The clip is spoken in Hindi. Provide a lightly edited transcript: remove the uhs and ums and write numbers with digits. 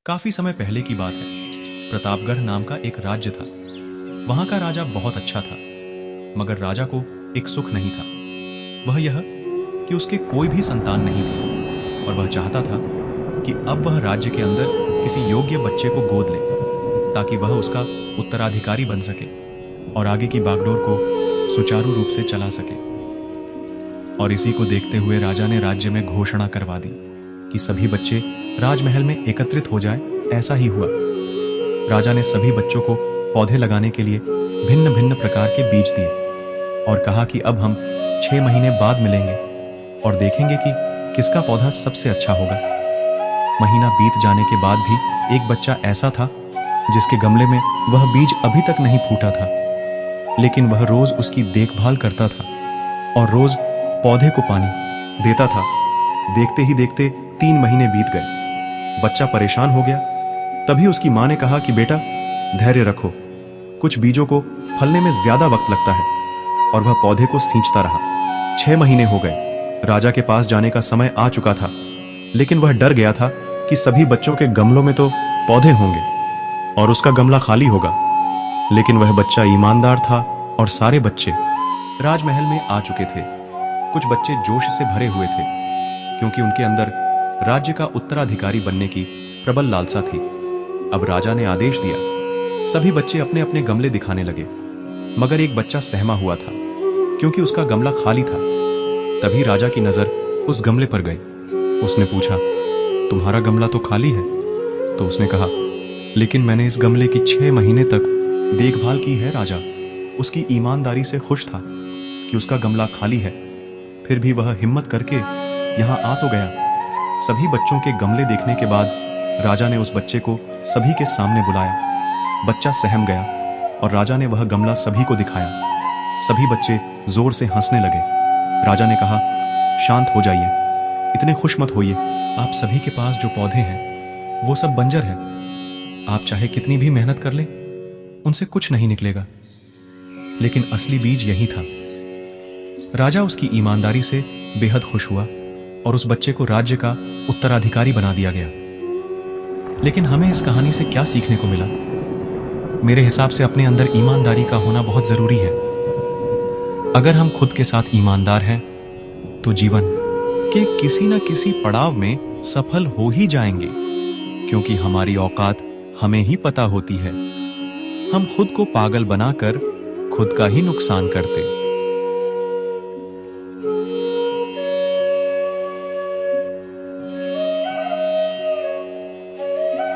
काफी समय पहले की बात है। प्रतापगढ़ नाम का एक राज्य था। वहां का राजा बहुत अच्छा था, मगर राजा को एक सुख नहीं था। वह यह कि उसके कोई भी संतान नहीं थी और वह चाहता था कि अब वह राज्य के अंदर किसी योग्य बच्चे को गोद ले, ताकि वह उसका उत्तराधिकारी बन सके और आगे की बागडोर को सुचारू रूप से चला सके। और इसी को देखते हुए राजा ने राज्य में घोषणा करवा दी कि सभी बच्चे राजमहल में एकत्रित हो जाए। ऐसा ही हुआ। राजा ने सभी बच्चों को पौधे लगाने के लिए भिन्न भिन्न प्रकार के बीज दिए और कहा कि अब हम 6 महीने बाद मिलेंगे और देखेंगे कि किसका पौधा सबसे अच्छा होगा। महीना बीत जाने के बाद भी एक बच्चा ऐसा था जिसके गमले में वह बीज अभी तक नहीं फूटा था, लेकिन वह रोज उसकी देखभाल करता था और रोज पौधे को पानी देता था। देखते ही देखते 3 महीने बीत गए। बच्चा परेशान हो गया। तभी उसकी मां ने कहा कि बेटा, धैर्य रखो, कुछ बीजों को फलने में ज्यादा वक्त लगता है। और वह पौधे को सींचता रहा। 6 महीने हो गए। राजा के पास जाने का समय आ चुका था, लेकिन वह डर गया था कि सभी बच्चों के गमलों में तो पौधे होंगे और उसका गमला खाली होगा। लेकिन वह बच्चा ईमानदार था और सारे बच्चे राजमहल में आ चुके थे। कुछ बच्चे जोश से भरे हुए थे, क्योंकि उनके अंदर राज्य का उत्तराधिकारी बनने की प्रबल लालसा थी। अब राजा ने आदेश दिया। सभी बच्चे अपने अपने गमले दिखाने लगे, मगर एक बच्चा सहमा हुआ था, क्योंकि उसका गमला खाली था। तभी राजा की नजर उस गमले पर गई। उसने पूछा, तुम्हारा गमला तो खाली है? तो उसने कहा, लेकिन मैंने इस गमले की 6 महीने तक देखभाल की है राजा। उसकी ईमानदारी से खुश था कि उसका गमला खाली है, फिर भी वह हिम्मत करके यहाँ आ तो गया। सभी बच्चों के गमले देखने के बाद राजा ने उस बच्चे को सभी के सामने बुलाया। बच्चा सहम गया और राजा ने वह गमला सभी को दिखाया। सभी बच्चे जोर से हंसने लगे। राजा ने कहा, शांत हो जाइए, इतने खुश मत होइए। आप सभी के पास जो पौधे हैं वो सब बंजर है। आप चाहे कितनी भी मेहनत कर लें, उनसे कुछ नहीं निकलेगा। लेकिन असली बीज यही था। राजा उसकी ईमानदारी से बेहद खुश हुआ और उस बच्चे को राज्य का उत्तराधिकारी बना दिया गया। लेकिन हमें इस कहानी से क्या सीखने को मिला? मेरे हिसाब से अपने अंदर ईमानदारी का होना बहुत जरूरी है। अगर हम खुद के साथ ईमानदार हैं तो जीवन के किसी न किसी पड़ाव में सफल हो ही जाएंगे, क्योंकि हमारी औकात हमें ही पता होती है। हम खुद को पागल बनाकर खुद का ही नुकसान करते